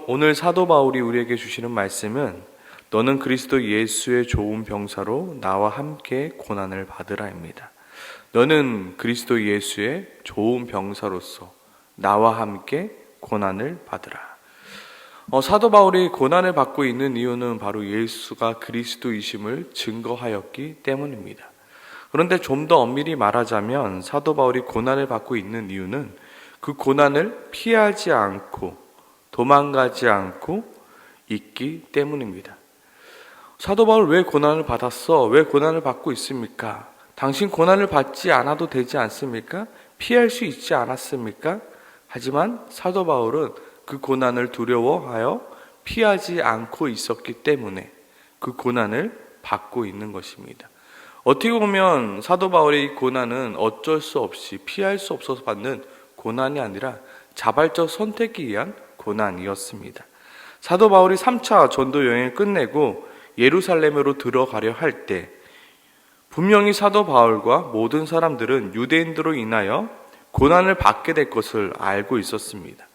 오늘 사도 바울이 우리에게 주시는 말씀은 너는 그리스도 예수의 좋은 병사로 나와 함께 고난을 받으라입니다. 너는 그리스도 예수의 좋은 병사로서 나와 함께 고난을 받으라. 사도 바울이 고난을 받고 있는 이유는 바로 예수가 그리스도이심을 증거하였기 때문입니다. 그런데 좀 더 엄밀히 말하자면 사도 바울이 고난을 받고 있는 이유는 그 고난을 피하지 않고 도망가지 않고 있기 때문입니다. 사도 바울 왜 고난을 받았어? 왜 고난을 받고 있습니까? 당신 고난을 받지 않아도 되지 않습니까? 피할 수 있지 않았습니까? 하지만 사도 바울은 그 고난을 두려워하여 피하지 않고 있었기 때문에 그 고난을 받고 있는 것입니다. 어떻게 보면 사도 바울의 이 고난은 어쩔 수 없이 피할 수 없어서 받는 고난이 아니라 자발적 선택에 의한 고난이었습니다. 사도 바울이 3차 전도 여행을 끝내고 예루살렘으로 들어가려 할 때 분명히 사도 바울과 모든 사람들은 유대인들로 인하여 고난을 받게 될 것을 알고 있었습니다.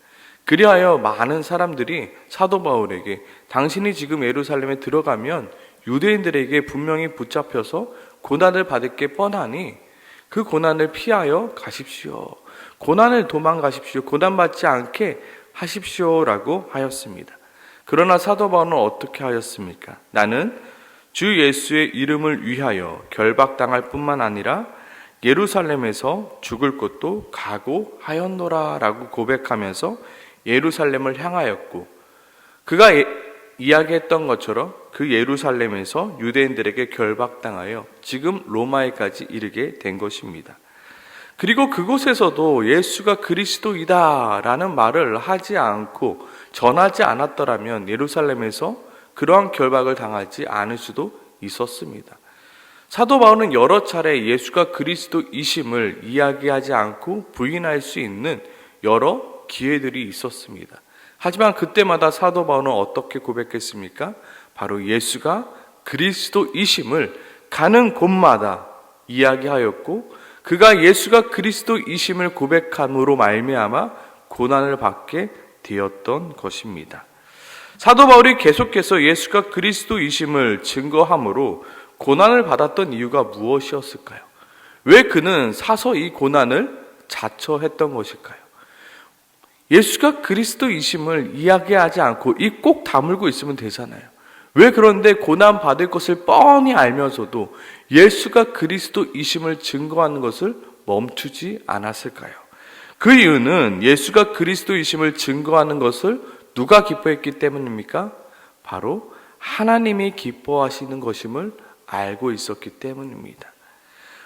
그리하여 많은 사람들이 사도 바울에게 당신이 지금 예루살렘에 들어가면 유대인들에게 분명히 붙잡혀서 고난을 받을 게 뻔하니 그 고난을 피하여 가십시오. 고난을 도망가십시오. 고난받지 않게 하십시오라고 하였습니다. 그러나 사도 바울은 어떻게 하였습니까? 나는 주 예수의 이름을 위하여 결박당할 뿐만 아니라 예루살렘에서 죽을 것도 각오하였노라 라고 고백하면서 예루살렘을 향하였고, 그가 이야기했던 것처럼 그 예루살렘에서 유대인들에게 결박당하여 지금 로마에까지 이르게 된 것입니다. 그리고 그곳에서도 예수가 그리스도이다 라는 말을 하지 않고 전하지 않았더라면 예루살렘에서 그러한 결박을 당하지 않을 수도 있었습니다. 사도 바울은 여러 차례 예수가 그리스도이심을 이야기하지 않고 부인할 수 있는 여러 기회들이 있었습니다. 하지만 그때마다 사도 바울은 어떻게 고백했습니까? 바로 예수가 그리스도이심을 가는 곳마다 이야기하였고, 그가 예수가 그리스도이심을 고백함으로 말미암아 고난을 받게 되었던 것입니다. 사도 바울이 계속해서 예수가 그리스도이심을 증거함으로 고난을 받았던 이유가 무엇이었을까요? 왜 그는 사서 이 고난을 자처했던 것일까요? 예수가 그리스도이심을 이야기하지 않고 이 꼭 다물고 있으면 되잖아요. 왜 그런데 고난 받을 것을 뻔히 알면서도 예수가 그리스도이심을 증거하는 것을 멈추지 않았을까요? 그 이유는 예수가 그리스도이심을 증거하는 것을 누가 기뻐했기 때문입니까? 바로 하나님이 기뻐하시는 것임을 알고 있었기 때문입니다.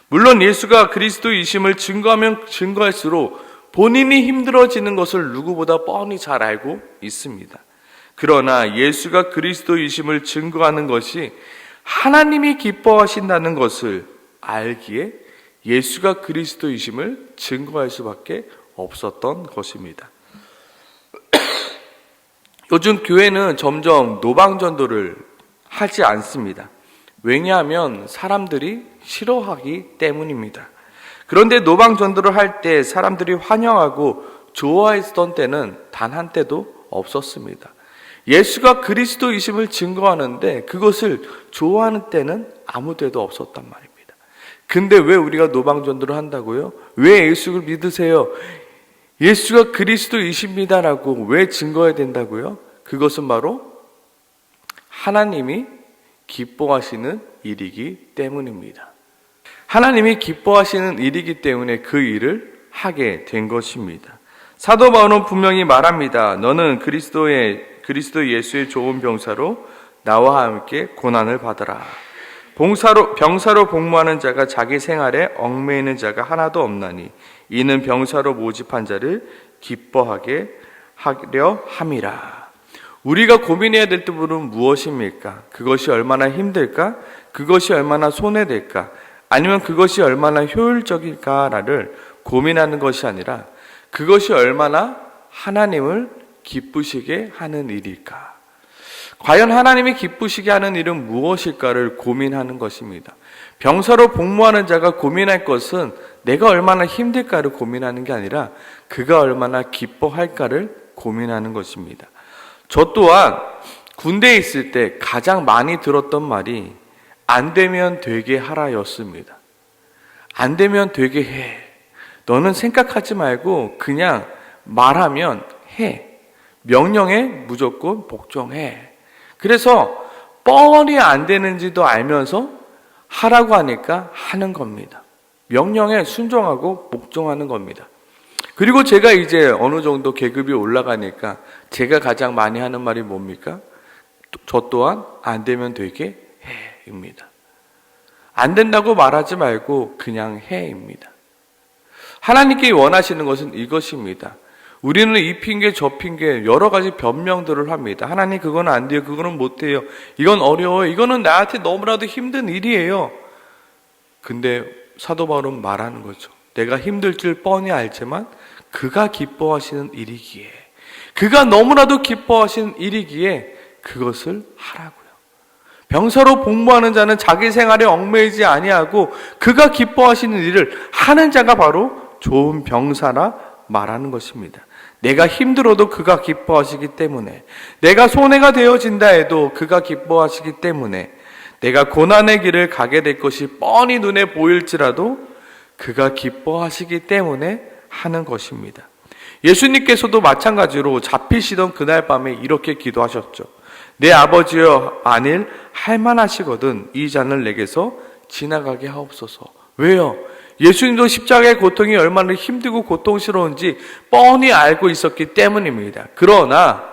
물론 예수가 그리스도이심을 증거하면 증거할수록 본인이 힘들어지는 것을 누구보다 뻔히 잘 알고 있습니다. 그러나 예수가 그리스도이심을 증거하는 것이 하나님이 기뻐하신다는 것을 알기에 예수가 그리스도이심을 증거할 수밖에 없었던 것입니다. 요즘 교회는 점점 노방전도를 하지 않습니다. 왜냐하면 사람들이 싫어하기 때문입니다. 그런데 노방전도를 할 때 사람들이 환영하고 좋아했던 때는 단 한때도 없었습니다. 예수가 그리스도이심을 증거하는데 그것을 좋아하는 때는 아무 때도 없었단 말입니다. 근데 왜 우리가 노방전도를 한다고요? 왜 예수를 믿으세요? 예수가 그리스도이십니다라고 왜 증거해야 된다고요? 그것은 바로 하나님이 기뻐하시는 일이기 때문입니다. 하나님이 기뻐하시는 일이기 때문에 그 일을 하게 된 것입니다. 사도 바울은 분명히 말합니다. 너는 그리스도 예수의 좋은 병사로 나와 함께 고난을 받아라. 병사로 복무하는 자가 자기 생활에 얽매이는 자가 하나도 없나니 이는 병사로 모집한 자를 기뻐하게 하려 함이라. 우리가 고민해야 될 부분은 무엇입니까? 그것이 얼마나 힘들까? 그것이 얼마나 손해될까? 아니면 그것이 얼마나 효율적일까를 고민하는 것이 아니라 그것이 얼마나 하나님을 기쁘시게 하는 일일까? 과연 하나님이 기쁘시게 하는 일은 무엇일까를 고민하는 것입니다. 병사로 복무하는 자가 고민할 것은 내가 얼마나 힘들까를 고민하는 게 아니라 그가 얼마나 기뻐할까를 고민하는 것입니다. 저 또한 군대에 있을 때 가장 많이 들었던 말이 안 되면 되게 하라였습니다. 안 되면 되게 해. 너는 생각하지 말고 그냥 말하면 해. 명령에 무조건 복종해. 그래서 뻔히 안 되는지도 알면서 하라고 하니까 하는 겁니다. 명령에 순종하고 복종하는 겁니다. 그리고 제가 이제 어느 정도 계급이 올라가니까 제가 가장 많이 하는 말이 뭡니까? 저 또한 안 되면 되게 해입니다. 안 된다고 말하지 말고 그냥 해입니다. 하나님께 원하시는 것은 이것입니다. 우리는 이 핑계 저 핑계 여러 가지 변명들을 합니다. 하나님 그건 안 돼요. 그거는 못 해요. 이건 어려워요. 이거는 나한테 너무나도 힘든 일이에요. 근데 사도 바울은 말하는 거죠. 내가 힘들 줄 뻔히 알지만 그가 기뻐하시는 일이기에, 그가 너무나도 기뻐하시는 일이기에 그것을 하라고요. 병사로 복무하는 자는 자기 생활에 얽매이지 아니하고 그가 기뻐하시는 일을 하는 자가 바로 좋은 병사라 말하는 것입니다. 내가 힘들어도 그가 기뻐하시기 때문에, 내가 손해가 되어진다 해도 그가 기뻐하시기 때문에, 내가 고난의 길을 가게 될 것이 뻔히 눈에 보일지라도 그가 기뻐하시기 때문에 하는 것입니다. 예수님께서도 마찬가지로 잡히시던 그날 밤에 이렇게 기도하셨죠. 내 아버지여, 만일 할만하시거든 이 잔을 내게서 지나가게 하옵소서. 왜요? 예수님도 십자가의 고통이 얼마나 힘들고 고통스러운지 뻔히 알고 있었기 때문입니다. 그러나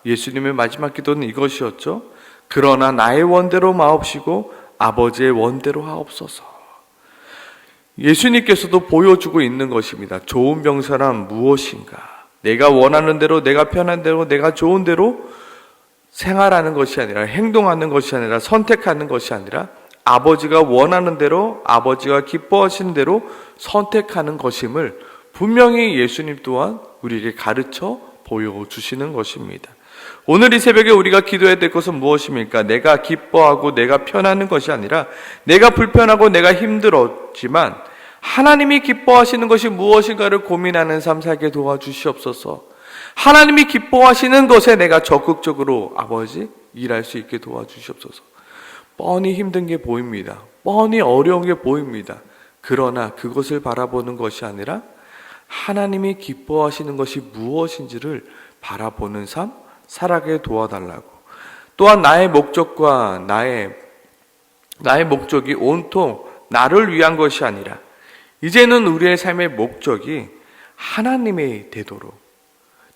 예수님의 마지막 기도는 이것이었죠. 그러나 나의 원대로 마옵시고 아버지의 원대로 하옵소서. 예수님께서도 보여주고 있는 것입니다. 좋은 병사란 무엇인가? 내가 원하는 대로, 내가 편한 대로, 내가 좋은 대로 생활하는 것이 아니라, 행동하는 것이 아니라, 선택하는 것이 아니라 아버지가 원하는 대로, 아버지가 기뻐하시는 대로 선택하는 것임을 분명히 예수님 또한 우리에게 가르쳐 보여주시는 것입니다. 오늘 이 새벽에 우리가 기도해야 될 것은 무엇입니까? 내가 기뻐하고 내가 편하는 것이 아니라, 내가 불편하고 내가 힘들었지만 하나님이 기뻐하시는 것이 무엇인가를 고민하는 삶 살게 도와주시옵소서. 하나님이 기뻐하시는 것에 내가 적극적으로 아버지 일할 수 있게 도와주시옵소서. 뻔히 힘든 게 보입니다. 뻔히 어려운 게 보입니다. 그러나 그것을 바라보는 것이 아니라 하나님이 기뻐하시는 것이 무엇인지를 바라보는 삶 살아가게 도와달라고. 또한 나의 목적과 나의 목적이 온통 나를 위한 것이 아니라 이제는 우리의 삶의 목적이 하나님이 되도록,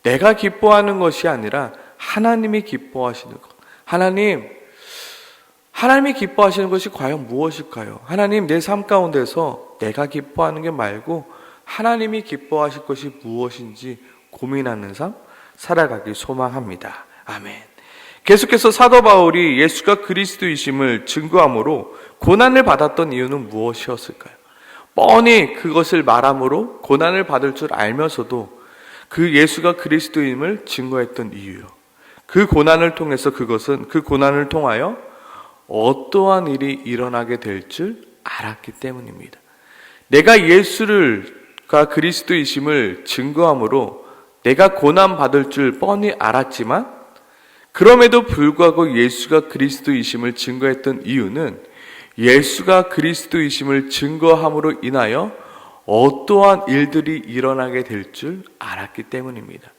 내가 기뻐하는 것이 아니라 하나님이 기뻐하시는 것. 하나님이 기뻐하시는 것이 과연 무엇일까요? 하나님, 내 삶 가운데서 내가 기뻐하는 게 말고 하나님이 기뻐하실 것이 무엇인지 고민하는 삶 살아가길 소망합니다. 아멘. 계속해서 사도 바울이 예수가 그리스도이심을 증거함으로 고난을 받았던 이유는 무엇이었을까요? 뻔히 그것을 말함으로 고난을 받을 줄 알면서도 그 예수가 그리스도임을 증거했던 이유요. 그 고난을 통하여 어떠한 일이 일어나게 될 줄 알았기 때문입니다. 내가 예수가 그리스도이심을 증거함으로 내가 고난 받을 줄 뻔히 알았지만 그럼에도 불구하고 예수가 그리스도이심을 증거했던 이유는 예수가 그리스도이심을 증거함으로 인하여 어떠한 일들이 일어나게 될 줄 알았기 때문입니다.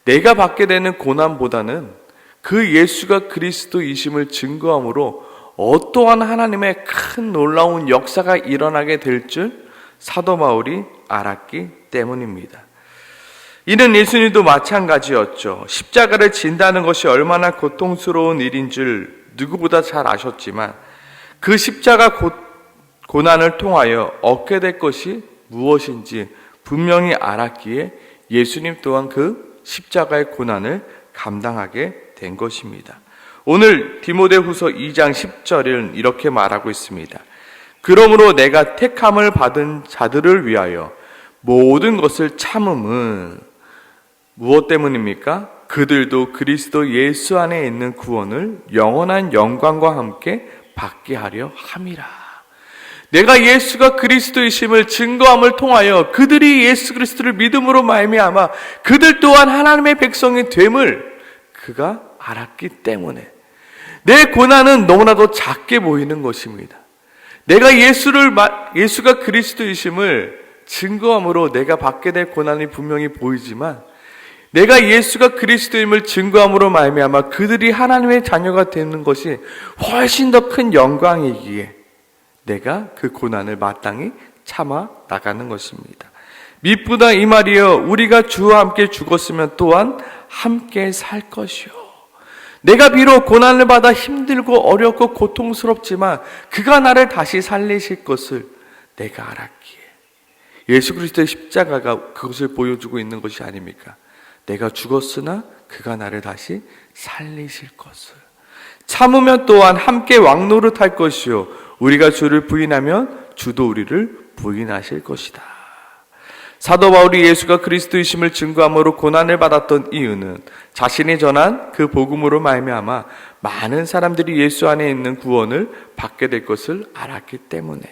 내가 받게 되는 고난보다는 그 예수가 그리스도이심을 증거함으로 어떠한 하나님의 큰 놀라운 역사가 일어나게 될 줄 사도 바울이 알았기 때문입니다. 이는 예수님도 마찬가지였죠. 십자가를 진다는 것이 얼마나 고통스러운 일인 줄 누구보다 잘 아셨지만 그 십자가 고난을 통하여 얻게 될 것이 무엇인지 분명히 알았기에 예수님 또한 그 십자가의 고난을 감당하게 된 것입니다. 오늘 디모데후서 2장 10절은 이렇게 말하고 있습니다. 그러므로 내가 택함을 받은 자들을 위하여 모든 것을 참음은 무엇 때문입니까? 그들도 그리스도 예수 안에 있는 구원을 영원한 영광과 함께 받게 하려 함이라. 내가 예수가 그리스도이심을 증거함을 통하여 그들이 예수 그리스도를 믿음으로 말미암아 그들 또한 하나님의 백성이 됨을 그가 알았기 때문에. 내 고난은 너무나도 작게 보이는 것입니다. 내가 예수가 그리스도이심을 증거함으로 내가 받게 될 고난이 분명히 보이지만, 내가 예수가 그리스도임을 증거함으로 말미암아 그들이 하나님의 자녀가 되는 것이 훨씬 더 큰 영광이기에 내가 그 고난을 마땅히 참아 나가는 것입니다. 미쁘다 이 말이여, 우리가 주와 함께 죽었으면 또한 함께 살 것이요. 내가 비록 고난을 받아 힘들고 어렵고 고통스럽지만 그가 나를 다시 살리실 것을 내가 알았기에. 예수 그리스도의 십자가가 그것을 보여주고 있는 것이 아닙니까? 내가 죽었으나 그가 나를 다시 살리실 것을. 참으면 또한 함께 왕노릇할 것이요, 우리가 주를 부인하면 주도 우리를 부인하실 것이다. 사도 바울이 예수가 그리스도이심을 증거함으로 고난을 받았던 이유는 자신이 전한 그 복음으로 말미암아 많은 사람들이 예수 안에 있는 구원을 받게 될 것을 알았기 때문에,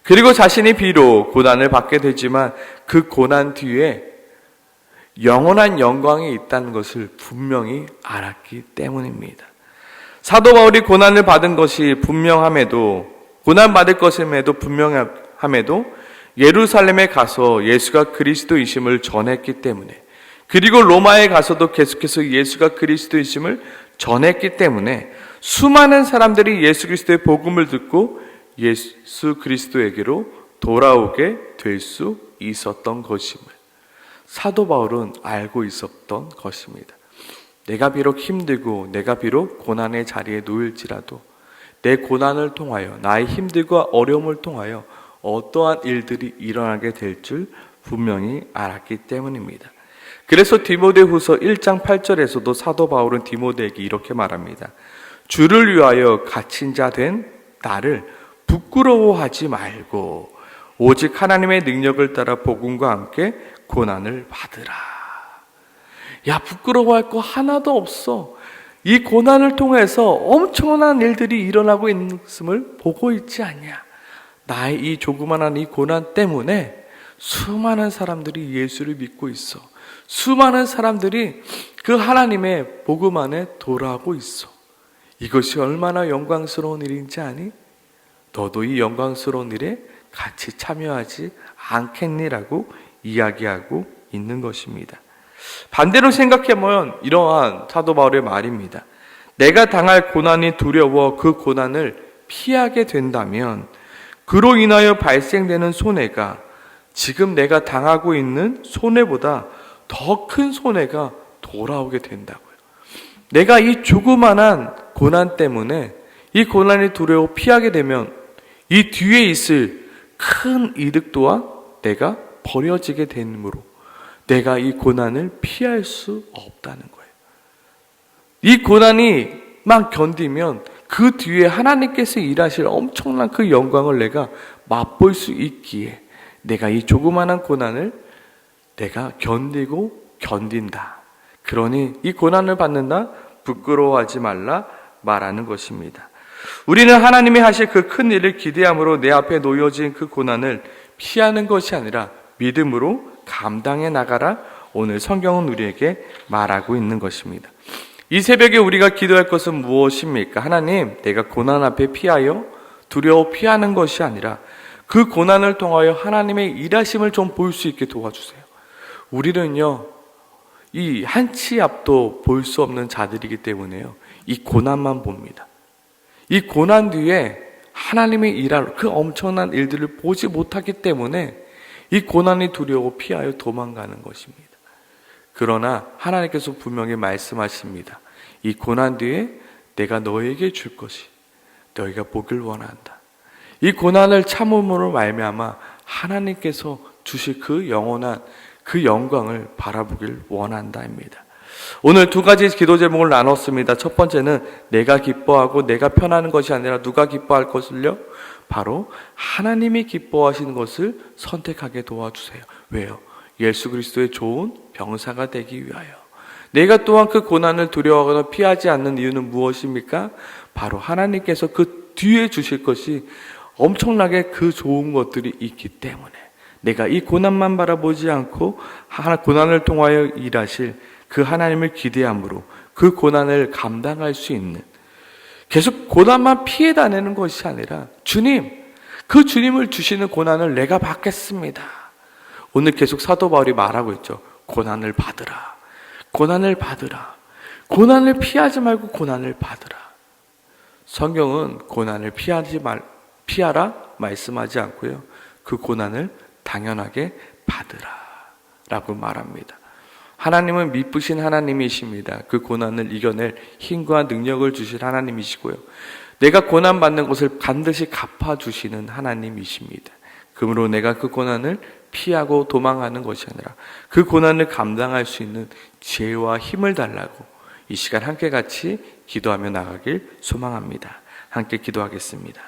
그리고 자신이 비록 고난을 받게 되지만 그 고난 뒤에 영원한 영광이 있다는 것을 분명히 알았기 때문입니다. 사도 바울이 고난을 받은 것이 분명함에도, 고난받을 것임에도 분명함에도 예루살렘에 가서 예수가 그리스도이심을 전했기 때문에, 그리고 로마에 가서도 계속해서 예수가 그리스도이심을 전했기 때문에 수많은 사람들이 예수 그리스도의 복음을 듣고 예수 그리스도에게로 돌아오게 될 수 있었던 것임을 사도 바울은 알고 있었던 것입니다. 내가 비록 힘들고 내가 비록 고난의 자리에 놓일지라도 내 고난을 통하여, 나의 힘들과 어려움을 통하여 어떠한 일들이 일어나게 될 줄 분명히 알았기 때문입니다. 그래서 디모데후서 1장 8절에서도 사도 바울은 디모데에게 이렇게 말합니다. 주를 위하여 갇힌 자 된 나를 부끄러워하지 말고 오직 하나님의 능력을 따라 복음과 함께 고난을 받으라. 야, 부끄러워할 거 하나도 없어. 이 고난을 통해서 엄청난 일들이 일어나고 있음을 보고 있지 않냐. 나의 이 조그만한 이 고난 때문에 수많은 사람들이 예수를 믿고 있어. 수많은 사람들이 그 하나님의 복음 안에 돌아오고 있어. 이것이 얼마나 영광스러운 일인지 아니? 너도 이 영광스러운 일에 같이 참여하지 않겠니라고 이야기하고 있는 것입니다. 반대로 생각해보면 이러한 사도 바울의 말입니다. 내가 당할 고난이 두려워 그 고난을 피하게 된다면 그로 인하여 발생되는 손해가 지금 내가 당하고 있는 손해보다 더 큰 손해가 돌아오게 된다고요. 내가 이 조그만한 고난 때문에 이 고난이 두려워 피하게 되면 이 뒤에 있을 큰 이득 또한 내가 버려지게 되므로 내가 이 고난을 피할 수 없다는 거예요. 이 고난이 막 견디면 그 뒤에 하나님께서 일하실 엄청난 그 영광을 내가 맛볼 수 있기에 내가 이 조그만한 고난을 내가 견딘다. 그러니 이 고난을 받는다, 부끄러워하지 말라 말하는 것입니다. 우리는 하나님이 하실 그 큰 일을 기대함으로 내 앞에 놓여진 그 고난을 피하는 것이 아니라 믿음으로 감당해 나가라. 오늘 성경은 우리에게 말하고 있는 것입니다. 이 새벽에 우리가 기도할 것은 무엇입니까? 하나님, 내가 고난 앞에 피하여 두려워 피하는 것이 아니라 그 고난을 통하여 하나님의 일하심을 좀 볼 수 있게 도와주세요. 우리는요, 이 한 치 앞도 볼 수 없는 자들이기 때문에요, 이 고난만 봅니다. 이 고난 뒤에 하나님의 일할 그 엄청난 일들을 보지 못하기 때문에 이 고난이 두려워 피하여 도망가는 것입니다. 그러나 하나님께서 분명히 말씀하십니다. 이 고난 뒤에 내가 너에게 줄 것이 너희가 보길 원한다. 이 고난을 참음으로 말미암아 하나님께서 주실 그 영원한 그 영광을 바라보길 원한다입니다. 오늘 두 가지 기도 제목을 나눴습니다. 첫 번째는 내가 기뻐하고 내가 편하는 것이 아니라 누가 기뻐할 것을요? 바로 하나님이 기뻐하시는 것을 선택하게 도와주세요. 왜요? 예수 그리스도의 좋은 병사가 되기 위하여. 내가 또한 그 고난을 두려워하거나 피하지 않는 이유는 무엇입니까? 바로 하나님께서 그 뒤에 주실 것이 엄청나게 그 좋은 것들이 있기 때문에 내가 이 고난만 바라보지 않고 고난을 통하여 일하실 그 하나님을 기대함으로 그 고난을 감당할 수 있는, 계속 고난만 피해 다니는 것이 아니라 주님, 그 주님을 주시는 고난을 내가 받겠습니다. 오늘 계속 사도 바울이 말하고 있죠. 고난을 받으라. 고난을 받으라. 고난을 피하지 말고 고난을 받으라. 성경은 고난을 피하라 말씀하지 않고요. 그 고난을 당연하게 받으라 라고 말합니다. 하나님은 미쁘신 하나님이십니다. 그 고난을 이겨낼 힘과 능력을 주실 하나님이시고요. 내가 고난받는 것을 반드시 갚아주시는 하나님이십니다. 그러므로 내가 그 고난을 피하고 도망하는 것이 아니라 그 고난을 감당할 수 있는 지혜와 힘을 달라고 이 시간 함께 같이 기도하며 나가길 소망합니다. 함께 기도하겠습니다.